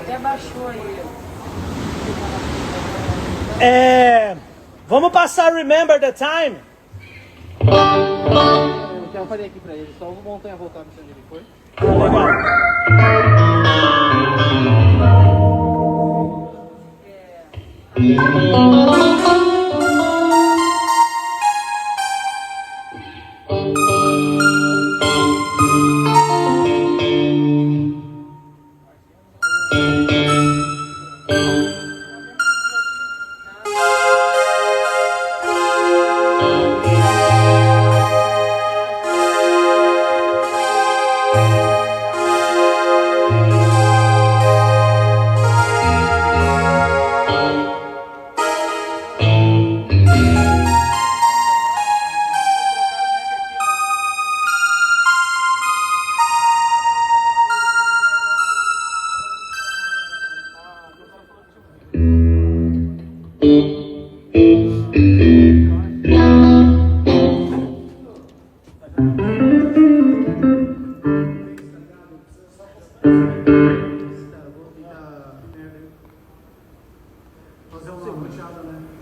Até baixou aí. Vamos passar Remember the Time? Eu já falei aqui pra ele, só o Montanha voltar pra onde ele foi. Legal.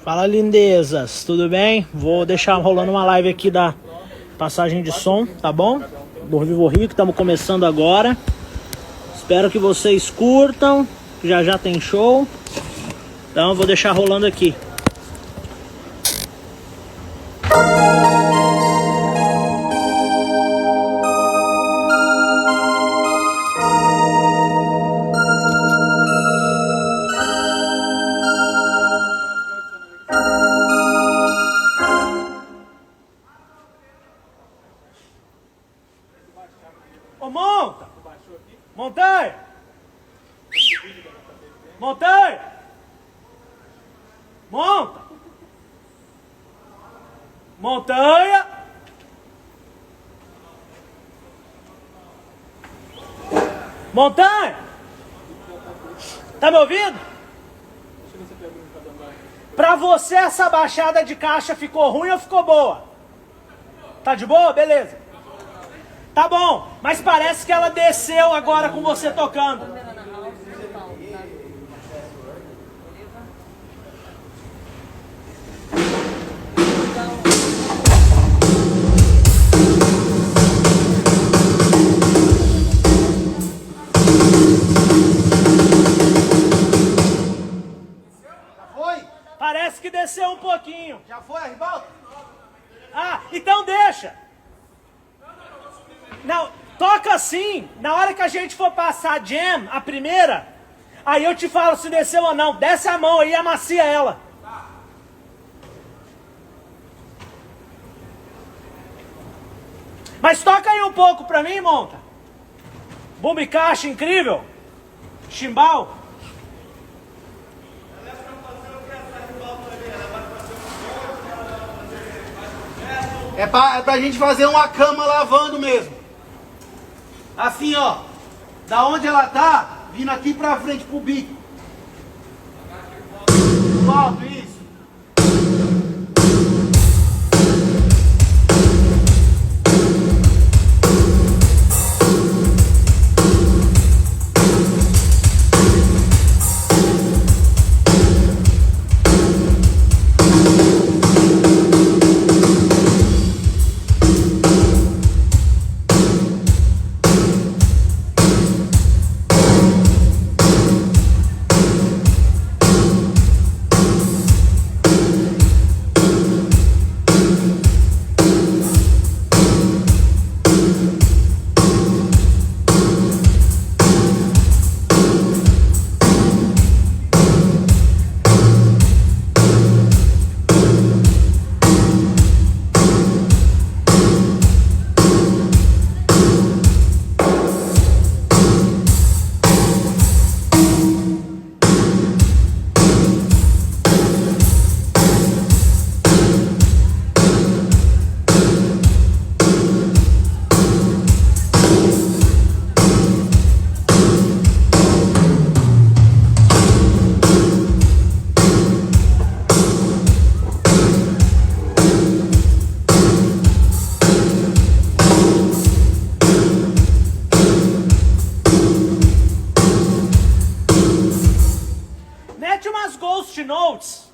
Fala, lindezas, tudo bem? Vou deixar rolando uma live aqui da passagem de som, tá bom? Do Vivo Rico, estamos começando agora. Espero que vocês curtam, já já tem show. Então eu vou deixar rolando aqui. Ô, monta! Montanha! Montanha! Monta! Montanha! Montanha! Tá me ouvindo? Pra você essa baixada de caixa ficou ruim ou ficou boa? Tá de boa? Beleza. Tá bom, mas parece que ela desceu agora com você tocando. Parece que desceu um pouquinho. Já foi a ribalta? Ah, então deixa. Não, toca assim. Na hora que a gente for passar a jam, a primeira, aí eu te falo se desceu ou não. Desce a mão aí e amacia ela. Mas toca aí um pouco pra mim, monta. Boom caixa incrível. Chimbal. É pra gente fazer uma cama lavando mesmo. Assim, ó. Da onde ela tá, vindo aqui pra frente pro bico. Pro alto, isso. Ghost Notes.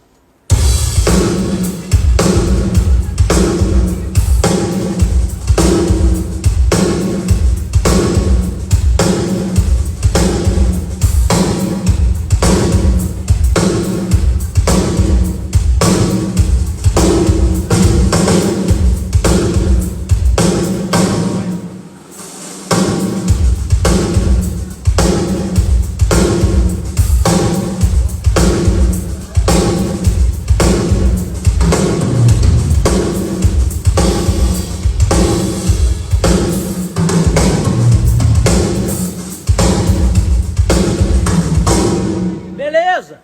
Beleza?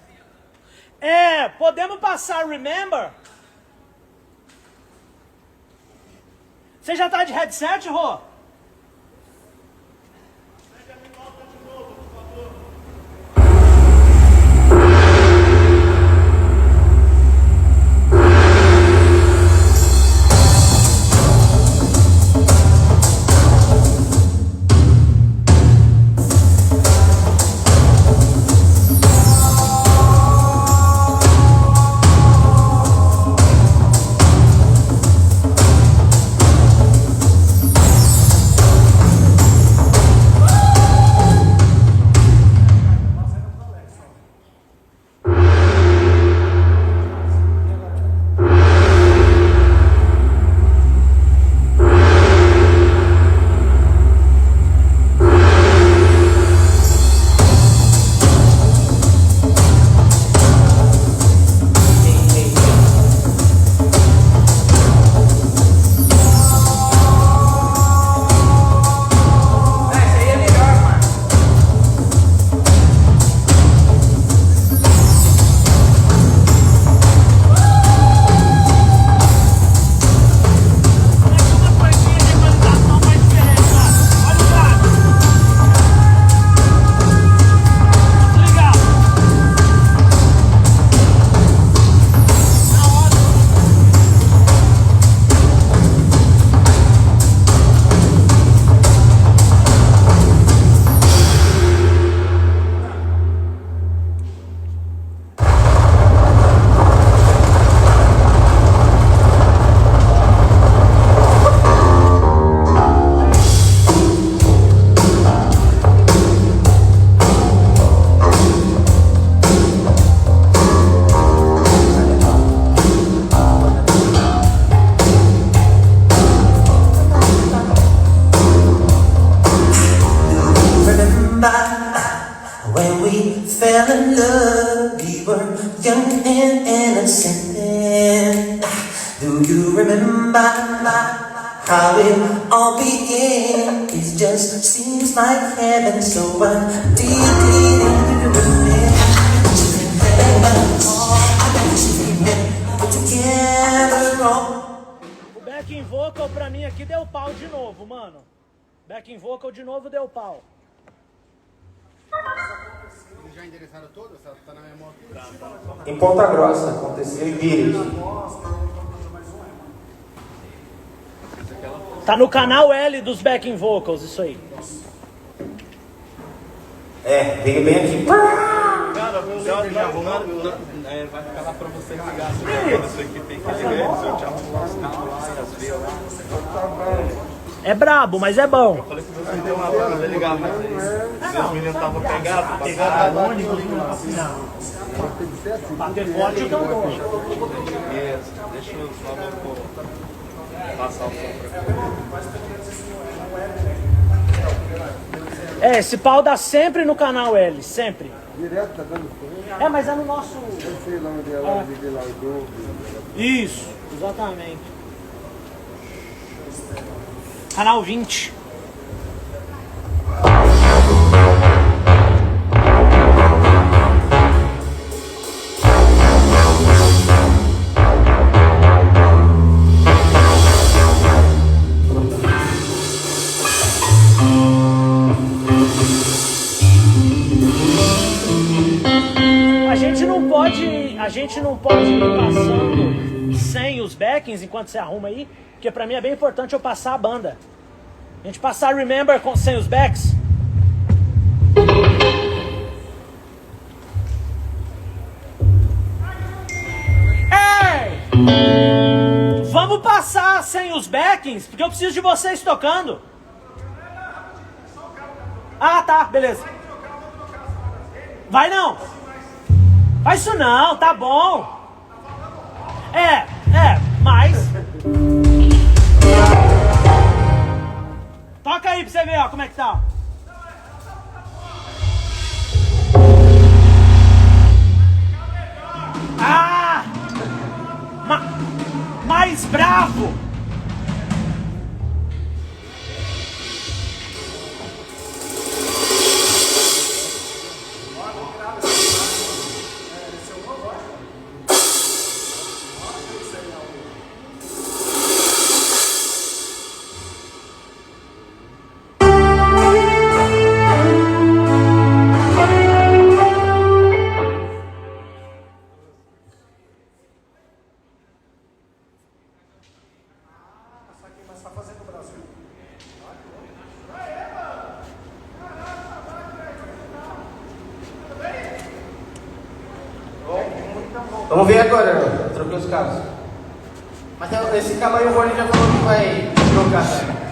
Podemos passar Remember? Você já tá de headset, Rô? When we fell in love, we were young and innocent. Do you remember how it all began? It just seems like heaven, so I did together all. O backing vocal pra mim aqui deu pau de novo, mano. Backing vocal de novo deu pau. Eles já endereçaram todas? Tá na memória? Em Ponta Grossa, aconteceu em Pires. Tá no canal L dos backing vocals, isso aí. Veio bem aqui. Cara, já arrumando, vai ficar lá pra você ligar. Você aqui tem que ligar, se eu te arrumar os carros lá e as veias lá. É brabo, mas é bom. Eu falei que você deu uma hora pra ligar, mas aí os meninos estavam pegados. Pegados aonde? Bater forte eu não gosto. Deixa eu só passar o som pra cá. Esse pau dá sempre no canal L, sempre. Direto tá dando fome. Mas é no nosso... Eu sei lá onde ela largou. Isso, exatamente. Canal 20. A gente não pode ir passando sem os backings enquanto você arruma aí, porque pra mim é bem importante eu passar a banda. A gente passar Remember sem os backs. passar sem os backings, porque eu preciso de vocês tocando. Ah, tá, beleza. Vai não. Faz isso não, tá bom. Mas... Toca aí pra você ver, ó, como é que tá. Ah! Mais bravo! Vamos ver agora, troquei os cabos. Mas esse cabo aí o Rony já falou que vai trocar, tá?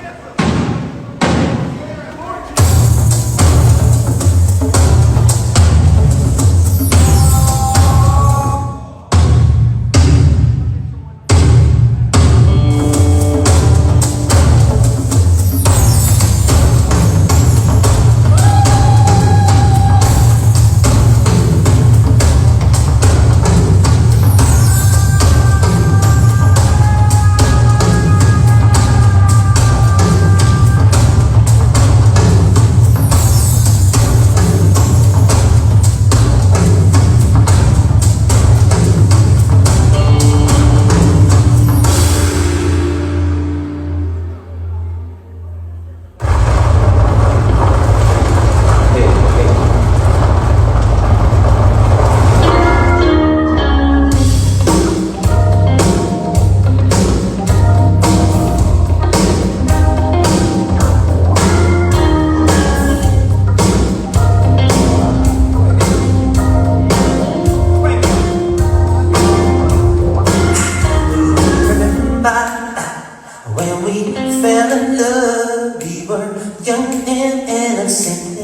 When we fell in love, we were young and innocent.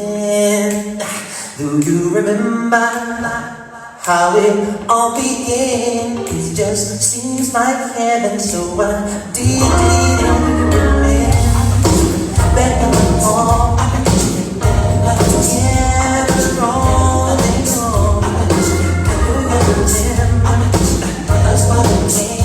Do you remember how it all began? It just seems like heaven, so I did it. Back in the fall, yeah, it's wrong, it's wrong. That's what it means.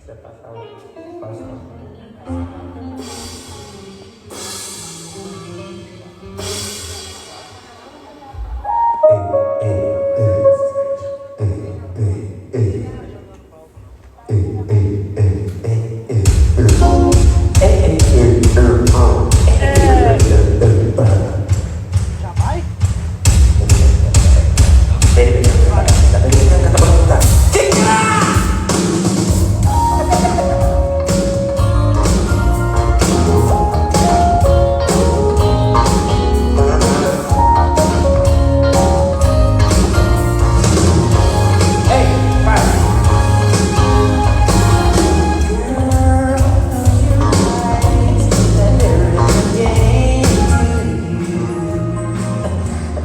Você passar o passo. Já vai?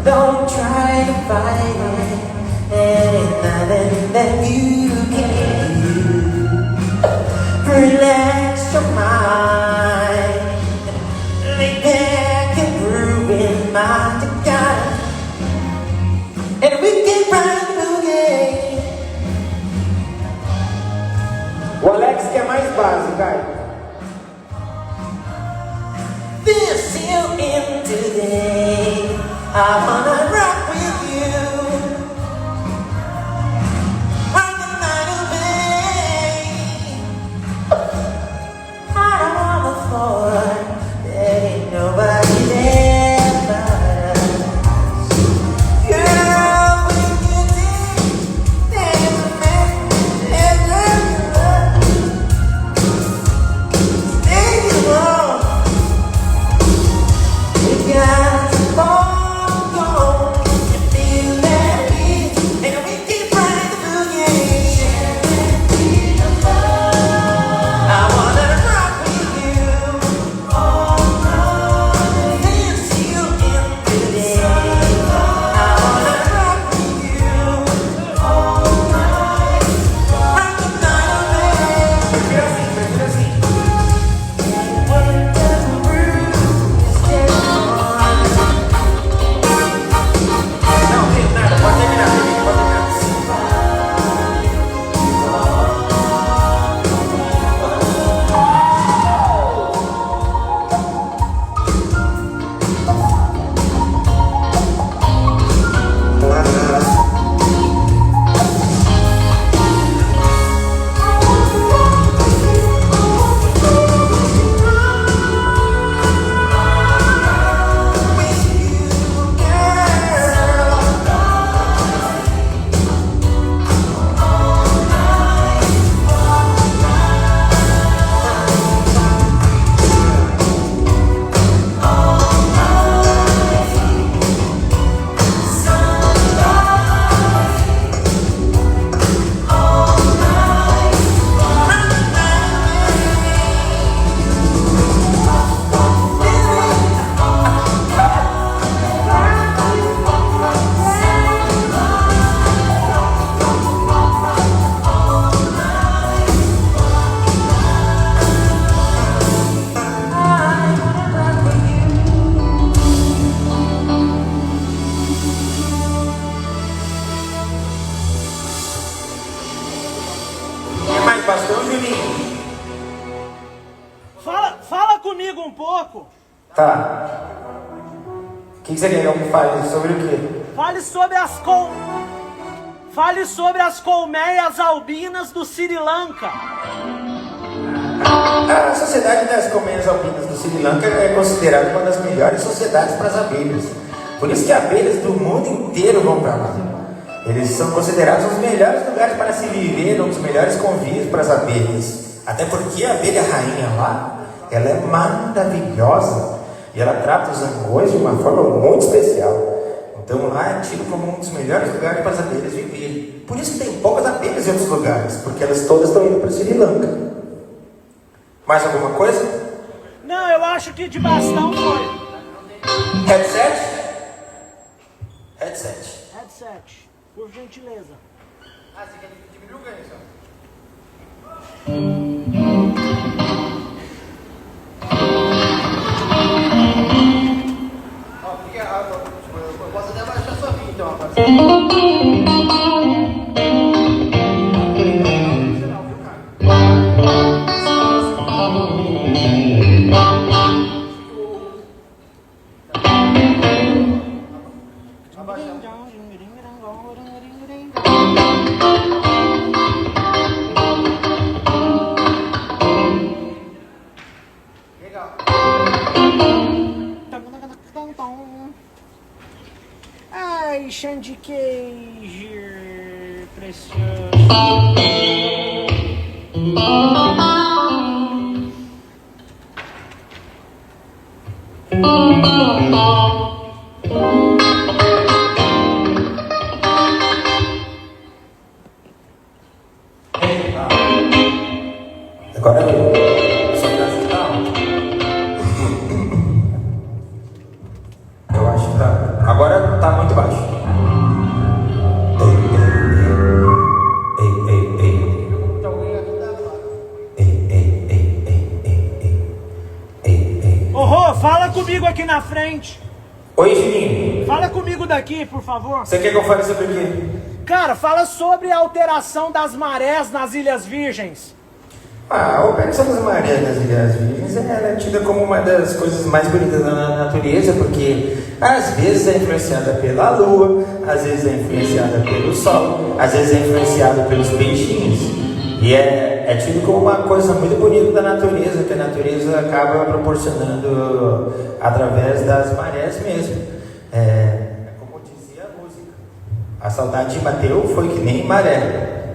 Don't try to fight it. There ain't nothing that you can do. Relax your mind. Lay back and groove in my together. And we can ride the boogie. O Alex que é mais básico, vai. This you in today. I wanna rock with you. Rock the night away. I don't wanna fall. There ain't nobody there but us. Girl, when you dance, there's a man, there's a love. Stay alone. We got to fall. Pastor Juninho. Fala comigo um pouco. Tá. O que você quer que eu fale? Sobre o quê? Fale sobre as colmeias albinas do Sri Lanka. A Sociedade das Colmeias Albinas do Sri Lanka é considerada uma das melhores sociedades para as abelhas. Por isso que abelhas do mundo inteiro vão para lá. Eles são considerados os melhores lugares para se viver, um dos melhores convívios para as abelhas. Até porque a abelha rainha lá, ela é maravilhosa. E ela trata os zangões de uma forma muito especial. Então lá é tido como um dos melhores lugares para as abelhas viverem. Por isso que tem poucas abelhas em outros lugares, porque elas todas estão indo para Sri Lanka. Mais alguma coisa? Não, eu acho que de bastão foi. Headset? Headset. Headset, por gentileza. Ah, você quer diminuir o ganho, só? Eu posso até baixar sua vida, então, rapaz. deixam de queijo precioso. Agora eu só pra ajustar. Eu acho que tá. Agora tá muito baixo. Ei, ei, ei. Ei, ei, ei, ei, ei, ei. Ei, ei. Ô, Rô, fala comigo aqui na frente. Oi, Juninho. Fala comigo daqui, por favor. Você quer que eu fale sobre o quê? Cara, fala sobre a alteração das marés nas Ilhas Virgens. A Operação das Marés nas Ilhas Virgens ela é tida como uma das coisas mais bonitas da natureza, porque às vezes é influenciada pela lua, às vezes é influenciada pelo sol, às vezes é influenciada pelos peixinhos. E é tido como uma coisa muito bonita da natureza, que a natureza acaba proporcionando através das marés mesmo. É como dizia a música, a saudade bateu foi que nem maré.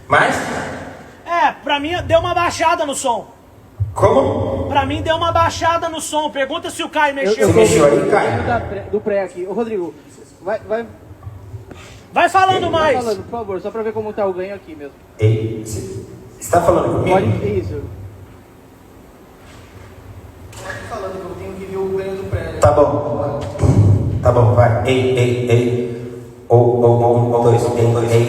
Mas... pra mim deu uma baixada no som. Como? Pra mim deu uma baixada no som. Pergunta se o Caio mexeu. Você mexeu aí, Caio? Do pré aqui. Ô, Rodrigo, Vai falando mais. vai falando, por favor, só pra ver como tá o ganho aqui mesmo. Ei, você está falando comigo? Pode, isso. Falando que eu tenho que ver o ganho do prédio. Tá bom. Tá bom, vai. Ei, ei, ei. Ou dois. Ei.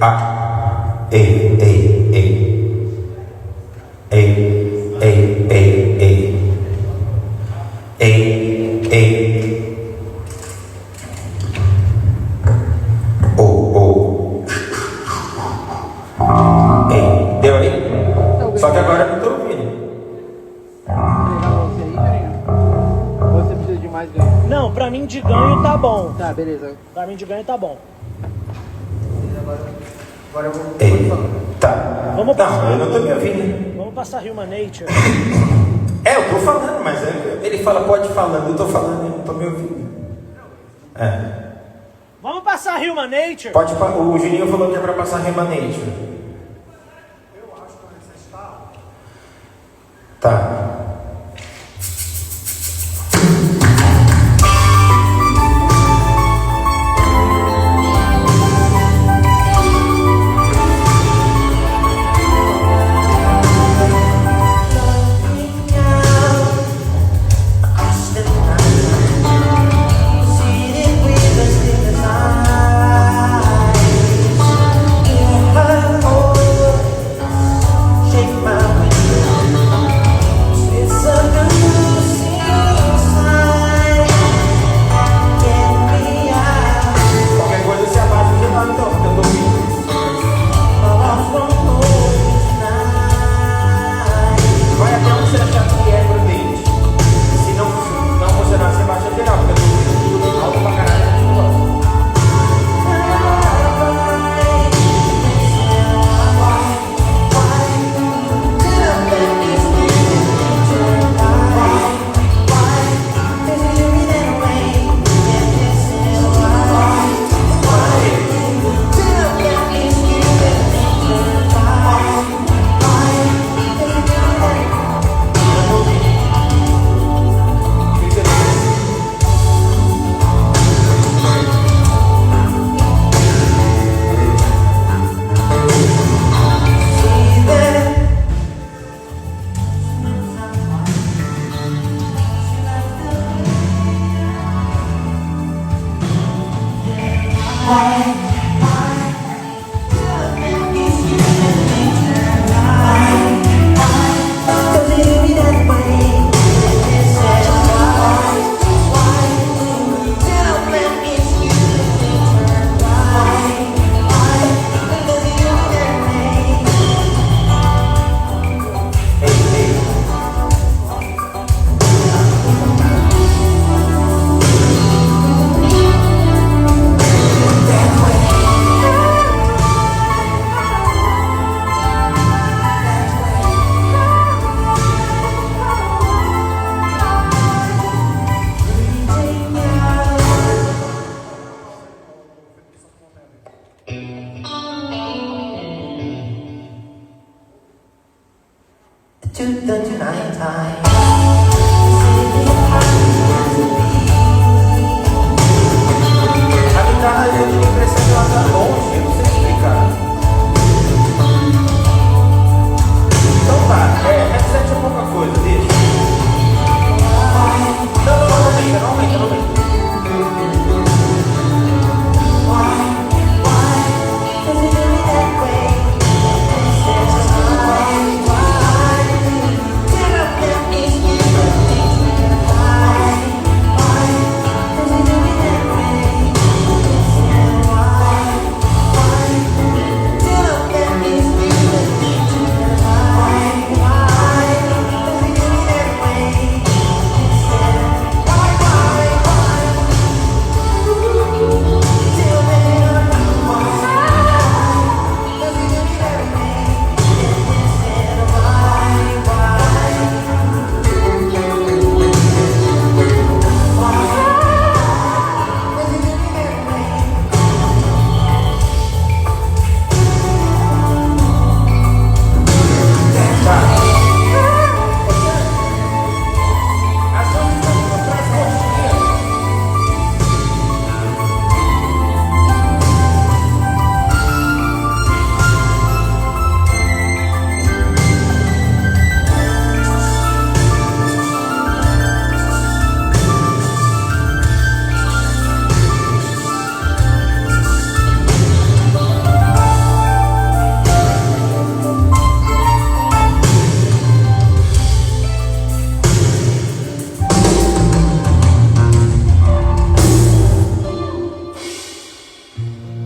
Ah. Ei, ei, ei. Ei, ei, ei, ei. Ei, ei. Ou. Ei, deu aí? Só que agora eu não tô ouvindo. Pegar você aí, Juninho? Ou você precisa de mais ganho? Não, pra mim de ganho tá bom. Tá, beleza. Pra mim de ganho tá bom. Agora eu vou. Ei, tá. Vamos Não, passar. eu não tô me ouvindo. Vamos passar Human Nature. Eu tô falando, mas ele fala pode ir falando, eu tô falando, eu não tô me ouvindo. Vamos passar Human Nature? Pode, o Juninho falou que é pra passar remanente. Tá. Qualquer coisa você abaixa o geral então, porque eu tô ouvindo. Vai até onde você achar que é prudente. Se não funcionar, você baixa geral, porque eu tô ouvindo tudo alto pra caralho. Eu não gosto. That way. to the night time. A guitarra eu tenho a impressão que ela tá longe, eu não sei explicar. Então tá, headset é pouca coisa, deixa. Não aumenta.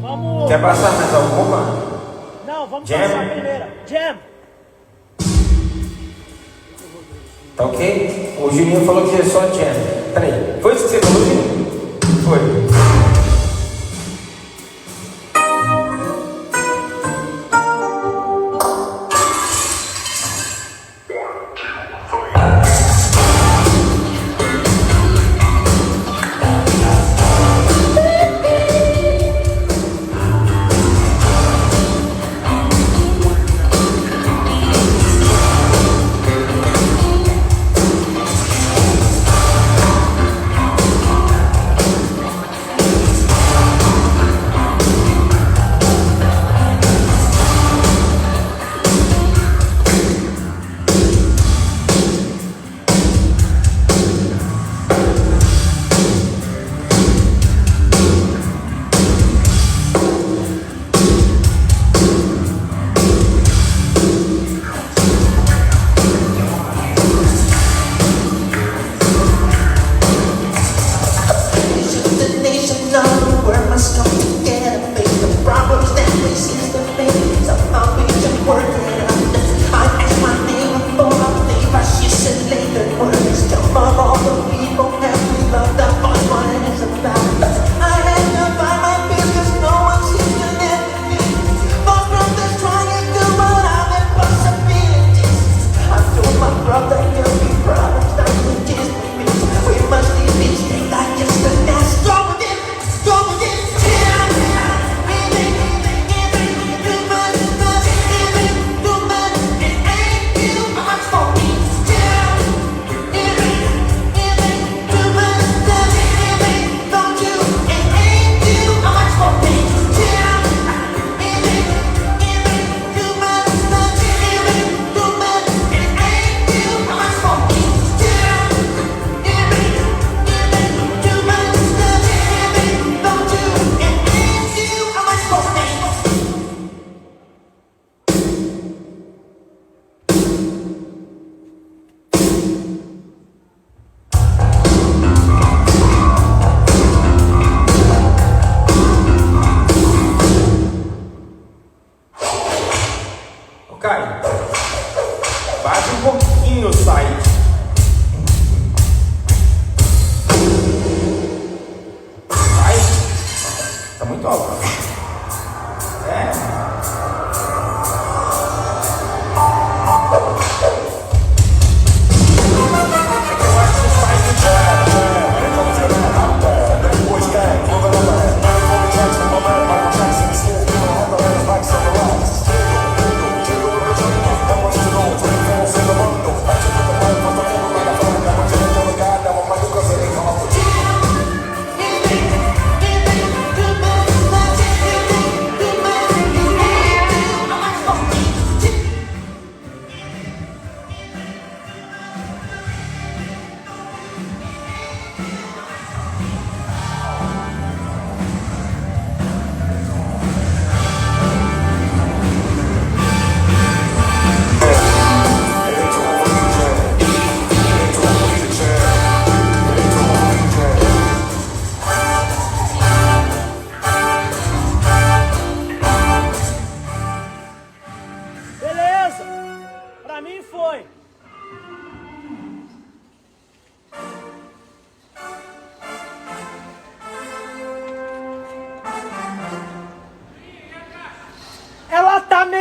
Vamos. Quer passar mais alguma? Não, vamos Jam? passar a primeira. Jam. Tá ok? O Juninho falou que é só jam. Peraí, foi isso que você falou, Juninho? Foi. Caio, baixa um pouquinho o site. Vai. Tá muito alto. Vamos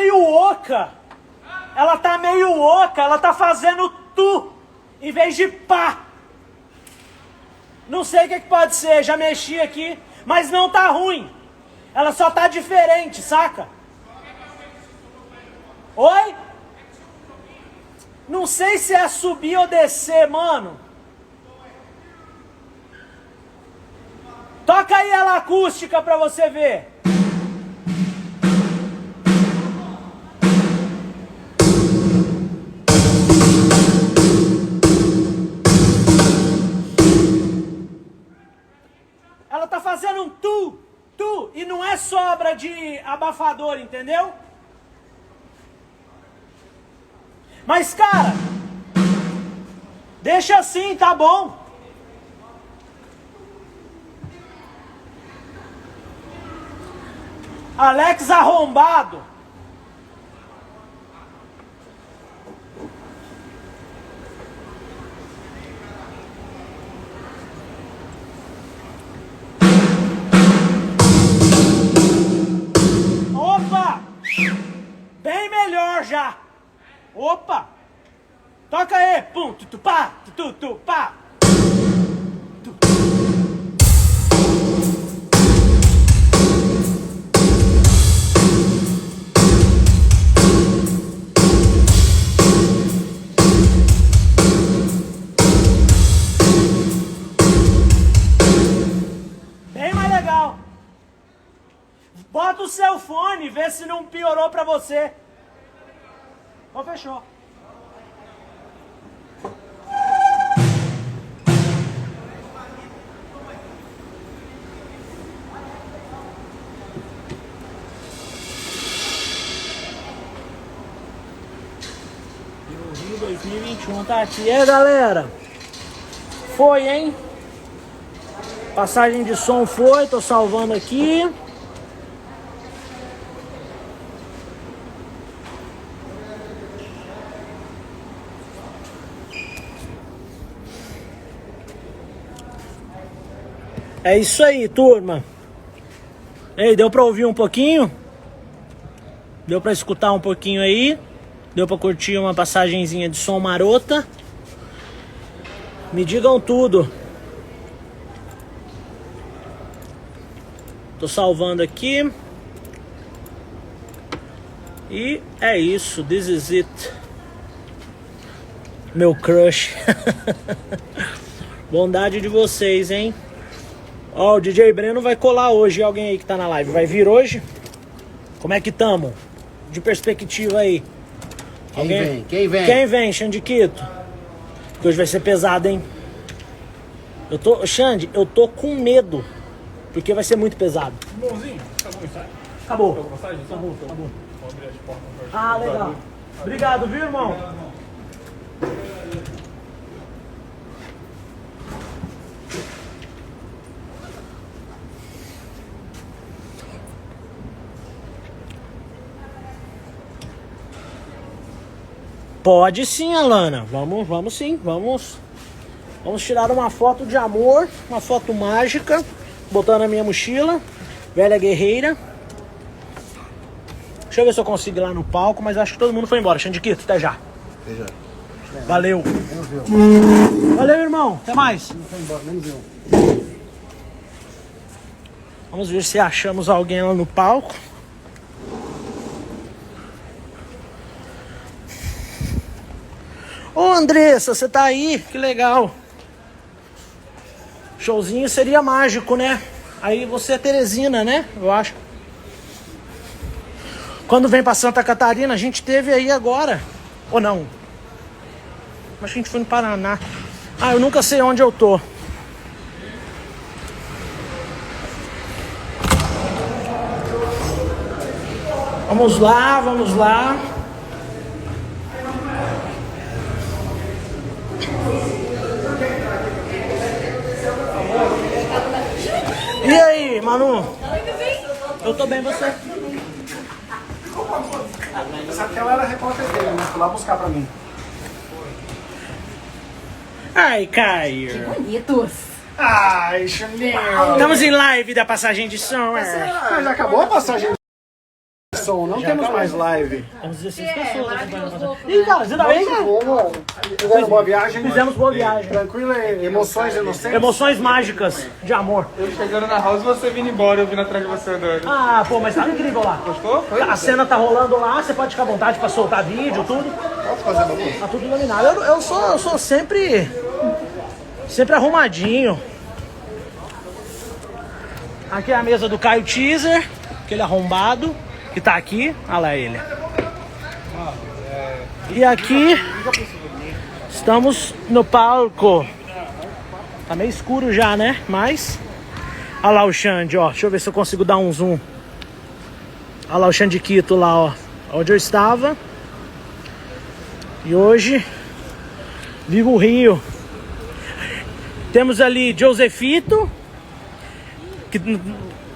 meio oca. Ela tá meio oca, ela tá fazendo tu em vez de pá. Não sei o que pode ser, já mexi aqui, mas não tá ruim. Ela só tá diferente, saca? Oi? Não sei se é subir ou descer, mano. Toca aí ela acústica pra você ver. Ela tá fazendo um tu, e não é sobra de abafador, entendeu? Mas, cara, deixa assim, tá bom? Alex arrombado. Opa! Bem melhor já. Opa! Toca aí! Pum, tu, pá, tu, pá! Bem mais legal. Bota o seu fone, vê se não piorou pra você. Ó, fechou. Rio 2021 tá aqui. E aí, galera? Foi, hein? Passagem de som foi, tô salvando aqui. É isso aí, turma. Ei, deu pra ouvir um pouquinho? Deu pra escutar um pouquinho aí? Deu pra curtir uma passagenzinha de som marota? Me digam tudo. Tô salvando aqui. E é isso, this is it. Meu crush. Bondade de vocês, hein? Ó, o DJ Breno vai colar hoje. Alguém aí que tá na live vai vir hoje? Como é que tamo? De perspectiva aí. Quem vem? Quem vem? Quem vem, Xandiquito? Que hoje vai ser pesado, hein? Xande, eu tô com medo. Porque vai ser muito pesado. Bonzinho, acabou o ensaio? Acabou. Acabou. Acabou. Vou abrir as portas. Ah, legal. Obrigado, viu, irmão? Pode sim, Alana. Vamos sim. Vamos tirar uma foto de amor, uma foto mágica, botar na minha mochila, velha guerreira. Deixa eu ver se eu consigo ir lá no palco, mas acho que todo mundo foi embora. Xandiquito, até já. Até já. Valeu. Valeu, irmão. Até mais. Não foi embora, menos eu. Vamos ver se achamos alguém lá no palco. Ô, Andressa, você tá aí? Que legal. Showzinho seria mágico, né? Aí você é Teresina, né? Eu acho. Quando vem pra Santa Catarina, a gente teve aí agora. Ou não? Mas a gente foi no Paraná. Ah, eu nunca sei onde eu tô. Vamos lá, vamos lá. E aí, Manu? Eu tô bem, você? Sabe que ela era repórter dele, né? Foi lá buscar pra mim. Ai, Caio. Bonitos. Ai, Juninho. Estamos em live da passagem de som, é. Mas acabou a passagem. som, não temos mais live. Temos 16 pessoas acompanhando. Ih, cara, você tá bem, cara? Fizeram boa viagem? Fizemos boa viagem. Tranquilo, emoções inocentes? Emoções mágicas de amor. Eu chegando na house e você vindo embora, eu vindo atrás de você andando. Ah, pô, mas tá incrível lá. Gostou? Foi? A cena tá rolando lá, você pode ficar à vontade pra soltar vídeo, tudo. Posso fazer uma Tá tudo iluminado. Eu sou sempre arrumadinho. Aqui é a mesa do Caio Teaser, aquele arrombado que tá aqui. Olha lá ele. E aqui estamos no palco. Tá meio escuro já, né? Mas olha lá o Xande, ó. Deixa eu ver se eu consigo dar um zoom. Olha lá o Xandiquito lá, ó. Onde eu estava. E hoje vivo o Rio. Temos ali Josefito, que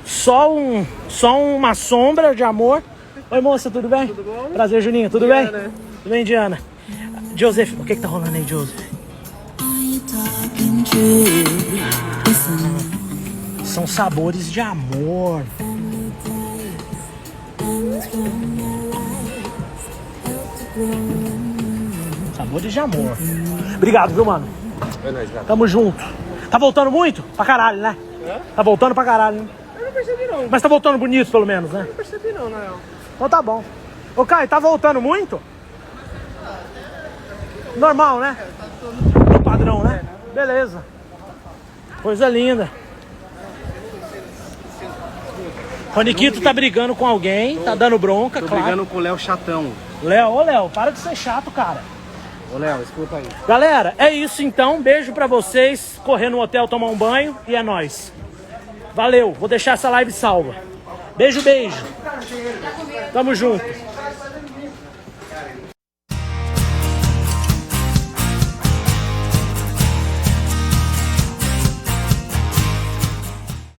só uma sombra de amor. Oi, moça, tudo bem? Tudo bom? Prazer, Juninho, tudo bem? Tudo bem, Diana? Joseph, o que tá rolando aí, Joseph? São sabores de amor. Sabores de amor. Obrigado, viu, mano? É nóis, cara. Tamo junto. Tá voltando muito? Pra caralho, né? Tá voltando pra caralho, né? Eu não percebi não. Mas tá voltando bonito, pelo menos, né? Não percebi não, na real. Então tá bom. Ô, Caio, tá voltando muito? Normal, né? No padrão, né? Beleza. Coisa linda. Roniquito tá brigando com alguém, tá dando bronca, Tô claro. brigando com o Léo chatão. Léo, ô Léo, para de ser chato, cara. Ô Léo, escuta aí. Galera, é isso então. Beijo pra vocês. Correr no hotel, tomar um banho e é nóis. Valeu, vou deixar essa live salva. Beijo, beijo. Tamo junto.